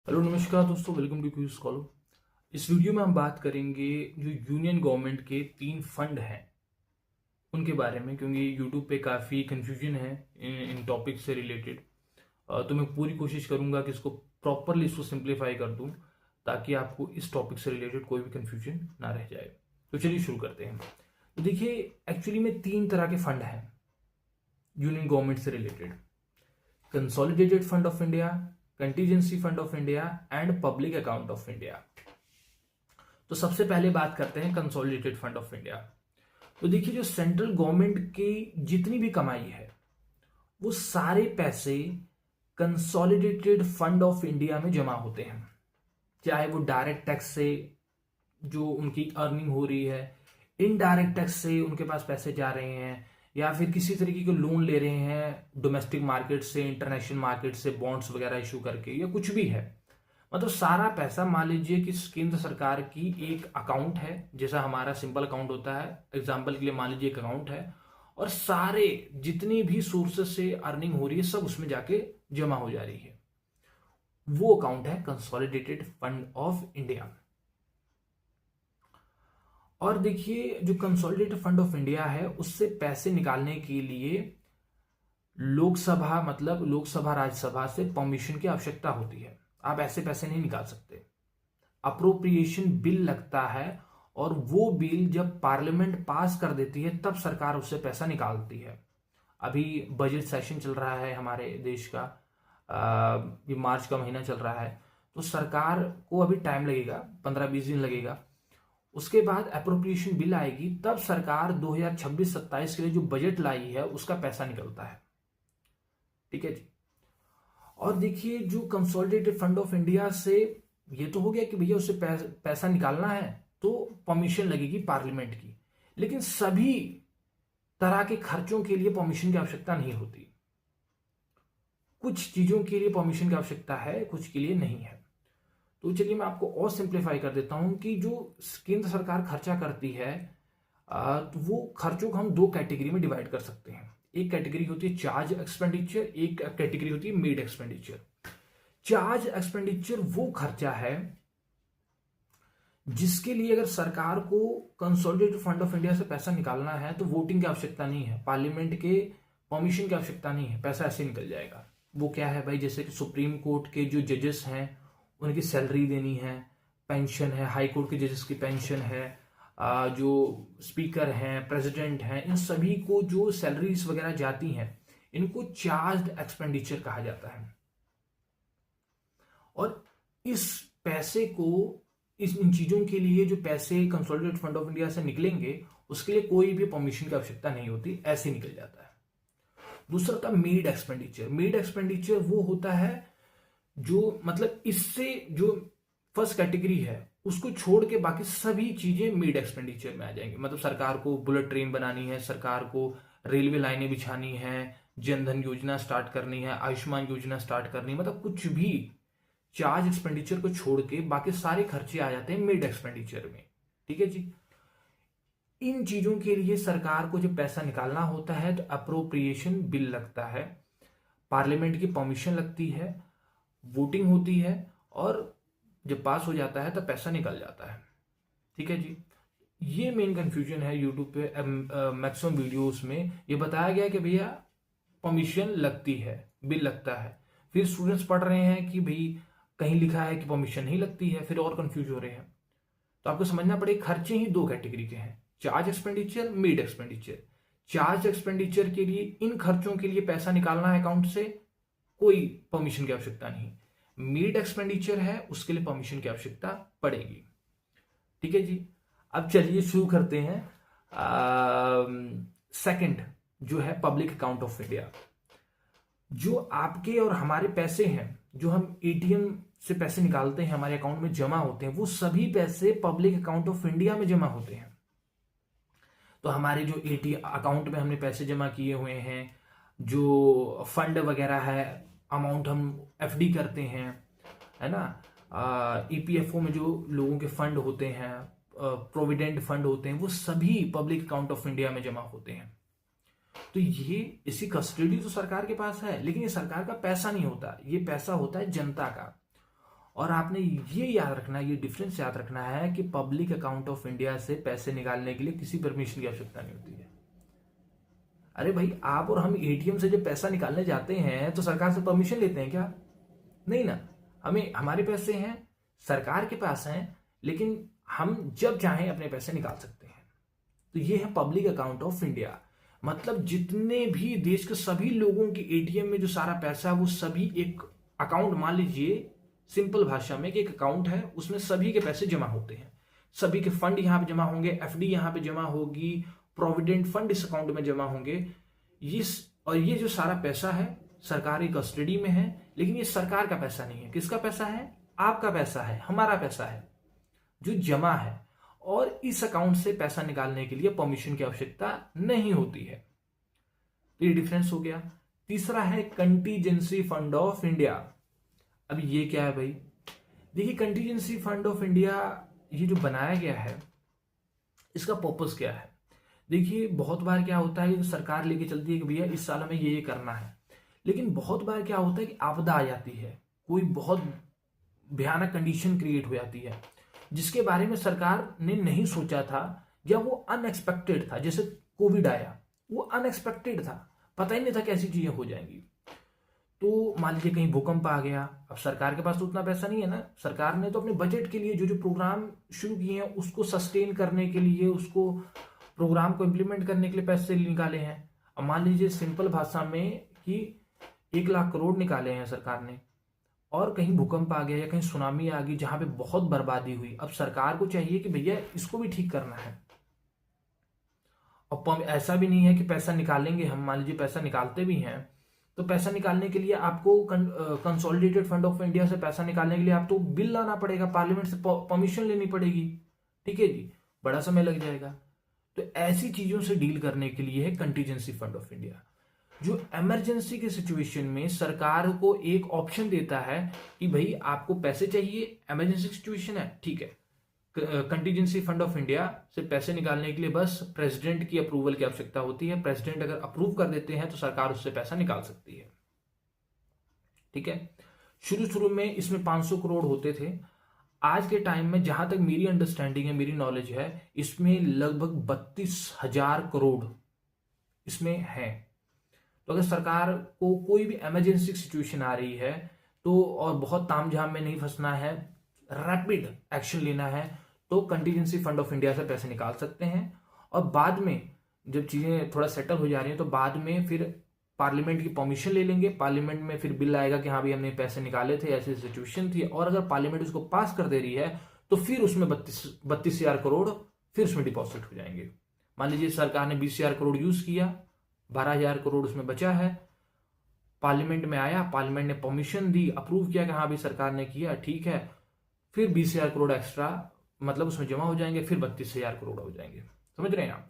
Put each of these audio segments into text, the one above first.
Hello नमस्कार दोस्तों, welcome to quiz scholar. इस वीडियो में हम बात करेंगे जो यूनियन गवर्नमेंट के 3 फंड हैं उनके बारे में, क्योंकि यूट्यूब पे काफ़ी कन्फ्यूजन है इन टॉपिक से रिलेटेड। तो मैं पूरी कोशिश करूंगा कि इसको प्रॉपरली इसको सिंप्लीफाई कर दूं ताकि आपको इस टॉपिक से रिलेटेड कोई भी कन्फ्यूजन ना रह जाए। तो चलिए शुरू करते हैं। तो देखिए, एक्चुअली में 3 तरह के फंड हैं यूनियन गवर्नमेंट से related: consolidated fund of India, contingency fund of India and public account of India. तो सबसे पहले बात करते हैं कंसोलिडेटेड फंड ऑफ इंडिया। तो देखिए, जो सेंट्रल गवर्नमेंट की जितनी भी कमाई है वो सारे पैसे कंसोलिडेटेड फंड ऑफ इंडिया में जमा होते हैं। चाहे वो डायरेक्ट टैक्स से जो उनकी अर्निंग हो रही है, इनडायरेक्ट टैक्स से उनके पास पैसे जा रहे हैं, या फिर किसी तरीके के लोन ले रहे हैं डोमेस्टिक मार्केट से, इंटरनेशनल मार्केट से बॉन्ड्स वगैरह इशू करके, या कुछ भी है। मतलब सारा पैसा, मान लीजिए कि केंद्र सरकार की एक अकाउंट है, जैसा हमारा सिंपल अकाउंट होता है, एग्जाम्पल के लिए मान लीजिए एक अकाउंट है, और सारे जितनी भी सोर्सेस से अर्निंग हो रही है सब उसमें जाके जमा हो जा रही है। वो अकाउंट है कंसोलिडेटेड फंड ऑफ इंडिया। और देखिए, जो कंसोलिडेटेड फंड ऑफ इंडिया है उससे पैसे निकालने के लिए लोकसभा, मतलब लोकसभा राज्यसभा से परमिशन की आवश्यकता होती है। आप ऐसे पैसे नहीं निकाल सकते। अप्रोप्रिएशन बिल लगता है, और वो बिल जब पार्लियामेंट पास कर देती है तब सरकार उससे पैसा निकालती है। अभी बजट सेशन चल रहा है हमारे देश का, ये मार्च का महीना चल रहा है, तो सरकार को अभी टाइम लगेगा, 15-20 दिन लगेगा। उसके बाद अप्रोप्रिएशन बिल आएगी, तब सरकार 2026-27 के लिए जो बजट लाई है उसका पैसा निकलता है। ठीक है जी। और देखिए, जो कंसोलिडेटेड फंड ऑफ इंडिया से ये तो हो गया कि भैया उससे पैसा निकालना है तो परमिशन लगेगी पार्लियामेंट की, लेकिन सभी तरह के खर्चों के लिए परमिशन की आवश्यकता नहीं होती। कुछ चीजों के लिए परमिशन की आवश्यकता है, कुछ के लिए नहीं है। तो चलिए मैं आपको और सिंप्लीफाई कर देता हूं कि जो केंद्र सरकार खर्चा करती है, तो वो खर्चों को हम 2 कैटेगरी में डिवाइड कर सकते हैं। एक कैटेगरी होती है चार्ज एक्सपेंडिचर, एक कैटेगरी होती है मेड एक्सपेंडिचर। चार्ज एक्सपेंडिचर वो खर्चा है जिसके लिए अगर सरकार को कंसोलिडेटेड फंड ऑफ इंडिया से पैसा निकालना है तो वोटिंग की आवश्यकता नहीं है, पार्लियामेंट के परमिशन की आवश्यकता नहीं है, पैसा ऐसे निकल जाएगा। वो क्या है भाई, जैसे कि सुप्रीम कोर्ट के जो जजेस हैं उनकी सैलरी देनी है, पेंशन है, हाई कोर्ट के जजेस की पेंशन है, जो स्पीकर हैं, प्रेसिडेंट हैं, इन सभी को जो सैलरीज वगैरह जाती हैं इनको चार्ज एक्सपेंडिचर कहा जाता है। और इस पैसे को, इन चीजों के लिए जो पैसे कंसोलिडेटेड फंड ऑफ इंडिया से निकलेंगे उसके लिए कोई भी परमिशन की आवश्यकता नहीं होती, ऐसे निकल जाता है। दूसरा होता है मेड एक्सपेंडिचर। मेड एक्सपेंडिचर वो होता है जो, मतलब इससे जो फर्स्ट कैटेगरी है उसको छोड़ के बाकी सभी चीजें मेड एक्सपेंडिचर में आ जाएंगी। मतलब सरकार को बुलेट ट्रेन बनानी है, सरकार को रेलवे लाइनें बिछानी है, जनधन योजना स्टार्ट करनी है, आयुष्मान योजना स्टार्ट करनी है, मतलब कुछ भी चार्ज एक्सपेंडिचर को छोड़ के बाकी सारे खर्चे आ जाते हैं मेड एक्सपेंडिचर में। ठीक है जी। इन चीजों के लिए सरकार को जब पैसा निकालना होता है तो अप्रोप्रिएशन बिल लगता है, पार्लियामेंट की परमिशन लगती है, वोटिंग होती है, और जब पास हो जाता है तब पैसा निकल जाता है। ठीक है जी। ये मेन कंफ्यूजन है यूट्यूब पे मैक्सिमम वीडियोस में ये बताया गया कि भैया परमिशन लगती है, बिल लगता है। फिर स्टूडेंट्स पढ़ रहे हैं कि भाई कहीं लिखा है कि परमिशन नहीं लगती है, फिर और कंफ्यूज हो रहे हैं। तो आपको समझना पड़ेगा, खर्चे ही 2 कैटेगरी के हैं, charge expenditure, made expenditure. Charge expenditure के लिए, इन खर्चों के लिए पैसा निकालना है अकाउंट से, कोई परमिशन की आवश्यकता नहीं। मेड एक्सपेंडिचर है, उसके लिए परमिशन की आवश्यकता पड़ेगी। ठीक है जी। अब चलिए शुरू करते हैं। सेकंड जो है पब्लिक अकाउंट ऑफ इंडिया। जो आपके और हमारे पैसे हैं, जो हम एटीएम से पैसे निकालते हैं, हमारे अकाउंट में जमा होते हैं, वो सभी पैसे पब्लिक अकाउंट ऑफ इंडिया में जमा होते हैं। तो हमारे जो एटीएम अकाउंट में हमने पैसे जमा किए हुए हैं, जो फंड वगैरह है, अमाउंट हम एफडी करते हैं, है ना, ईपीएफओ में जो लोगों के फंड होते हैं, प्रोविडेंट फंड होते हैं, वो सभी पब्लिक अकाउंट ऑफ इंडिया में जमा होते हैं। तो ये, इसी कस्टडी तो सरकार के पास है, लेकिन ये सरकार का पैसा नहीं होता, ये पैसा होता है जनता का। और आपने ये याद रखना, ये डिफरेंस याद रखना है कि पब्लिक अकाउंट ऑफ इंडिया से पैसे निकालने के लिए किसी परमिशन की आवश्यकता नहीं होती है। अरे भाई, आप और हम एटीएम से जब पैसा निकालने जाते हैं तो सरकार से परमिशन लेते हैं क्या? नहीं ना। हमारे पैसे हैं, सरकार के पास हैं, लेकिन हम जब चाहें अपने पैसे निकाल सकते हैं। तो ये है पब्लिक अकाउंट ऑफ इंडिया। मतलब जितने भी देश के सभी लोगों के एटीएम में जो सारा पैसा है वो सभी एक अकाउंट, मान लीजिए सिंपल भाषा में कि एक अकाउंट है, उसमें सभी के पैसे जमा होते हैं, सभी के फंड यहाँ पे जमा होंगे, एफडी यहाँ पे जमा होगी, प्रोविडेंट फंड इस अकाउंट में जमा होंगे। और ये जो सारा पैसा है सरकारी कस्टडी में है, लेकिन ये सरकार का पैसा नहीं है। किसका पैसा है? आपका पैसा है, हमारा पैसा है जो जमा है। और इस अकाउंट से पैसा निकालने के लिए परमिशन की आवश्यकता नहीं होती है। तो ये डिफरेंस हो गया। तीसरा है कंटीजेंसी फंड ऑफ इंडिया। अब ये क्या है भाई? देखिए, कंटीजेंसी फंड ऑफ इंडिया ये जो बनाया गया है, इसका पर्पस क्या है? देखिए, बहुत बार क्या होता है कि सरकार लेके चलती है कि भैया इस साल हमें ये करना है, लेकिन बहुत बार क्या होता है कि आपदा आ जाती है, कोई बहुत भयानक कंडीशन क्रिएट हो जाती है जिसके बारे में सरकार ने नहीं सोचा था, या वो अनएक्सपेक्टेड था। जैसे कोविड आया, वो अनएक्सपेक्टेड था, पता ही नहीं था कैसी चीजें हो जाएंगी। तो मान लीजिए कहीं भूकंप आ गया, अब सरकार के पास तो उतना पैसा नहीं है ना। सरकार ने तो अपने बजट के लिए जो प्रोग्राम शुरू किए हैं उसको सस्टेन करने के लिए, उसको प्रोग्राम को इम्प्लीमेंट करने के लिए पैसे निकाले हैं। अब मान लीजिए सिंपल भाषा में कि 1 लाख करोड़ निकाले हैं सरकार ने, और कहीं भूकंप आ गया या कहीं सुनामी आ गई जहां पे बहुत बर्बादी हुई। अब सरकार को चाहिए कि भैया इसको भी ठीक करना है। और ऐसा भी नहीं है कि पैसा निकालेंगे हम, मान लीजिए पैसा निकालते भी हैं तो पैसा निकालने के लिए आपको कंसोलिडेटेड फंड ऑफ इंडिया से पैसा निकालने के लिए आप तो बिल लाना पड़ेगा, पार्लियामेंट से परमिशन लेनी पड़ेगी, ठीक है जी, बड़ा समय लग जाएगा। तो ऐसी चीजों से डील करने के लिए है कंटीजेंसी फंड ऑफ इंडिया, जो इमरजेंसी के सिचुएशन में सरकार को एक ऑप्शन देता है कि भाई आपको पैसे चाहिए, इमरजेंसी सिचुएशन है, ठीक है, कंटीजेंसी फंड ऑफ इंडिया से पैसे निकालने के लिए बस प्रेसिडेंट की अप्रूवल की आवश्यकता होती है। प्रेसिडेंट अगर अप्रूव कर देते हैं तो सरकार उससे पैसा निकाल सकती है, ठीक है। शुरू में इसमें 500 करोड़ होते थे। आज के टाइम में जहां तक मेरी अंडरस्टैंडिंग है, मेरी नॉलेज है, इसमें लगभग 32,000 करोड़ इसमें है। तो अगर सरकार को कोई भी इमरजेंसी सिचुएशन आ रही है तो, और बहुत तामझाम में नहीं फंसना है, रैपिड एक्शन लेना है, तो कंटीजेंसी फंड ऑफ इंडिया से पैसे निकाल सकते हैं। और बाद में जब चीजें थोड़ा सेटल हो जा रही हैं तो बाद में फिर पार्लियामेंट की परमिशन ले लेंगे। पार्लियामेंट में फिर बिल आएगा कि हाँ भाई हमने पैसे निकाले थे, ऐसी सिचुएशन थी, और अगर पार्लियामेंट उसको पास कर दे रही है तो फिर उसमें 32,000 करोड़ फिर उसमें डिपॉजिट हो जाएंगे। मान लीजिए सरकार ने 20,000 करोड़ यूज किया, 12,000 करोड़ उसमें बचा है, पार्लियामेंट में आया, पार्लियामेंट ने परमिशन दी, अप्रूव किया कि हाँ भाई सरकार ने किया, ठीक है, फिर 20,000 करोड़ एक्स्ट्रा मतलब उसमें जमा हो जाएंगे, फिर 32,000 करोड़ हो जाएंगे। समझ रहे हैं आप?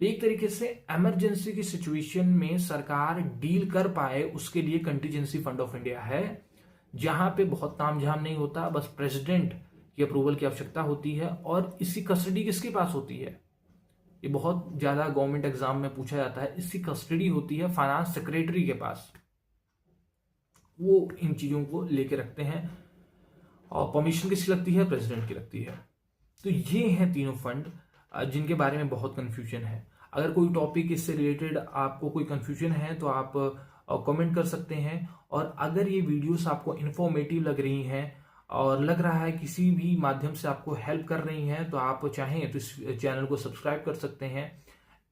तो एक तरीके से इमरजेंसी की सिचुएशन में सरकार डील कर पाए उसके लिए कंटीजेंसी फंड ऑफ इंडिया है, जहां पे बहुत तामझाम नहीं होता, बस प्रेसिडेंट की अप्रूवल की आवश्यकता होती है। और इसकी कस्टडी किसके पास होती है? ये बहुत ज्यादा गवर्नमेंट एग्जाम में पूछा जाता है। इसकी कस्टडी होती है फाइनेंस सेक्रेटरी के पास, वो इन चीजों को लेके रखते हैं। और परमिशन किसकी लगती है? प्रेसिडेंट की लगती है। तो ये हैं तीनों फंड जिनके बारे में बहुत कंफ्यूजन है। अगर कोई टॉपिक इससे रिलेटेड आपको कोई कंफ्यूजन है तो आप कमेंट कर सकते हैं। और अगर ये वीडियोस आपको इन्फॉर्मेटिव लग रही हैं और लग रहा है किसी भी माध्यम से आपको हेल्प कर रही हैं तो आप चाहें तो इस चैनल को सब्सक्राइब कर सकते हैं।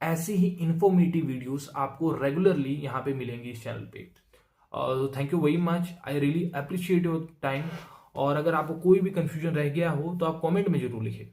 ऐसी ही इन्फॉर्मेटिव वीडियोस आपको रेगुलरली यहाँ पे मिलेंगी इस चैनल पे। Thank you very much, I really appreciate your time. और अगर आपको कोई भी कंफ्यूजन रह गया हो तो आप कमेंट में जरूर लिखें।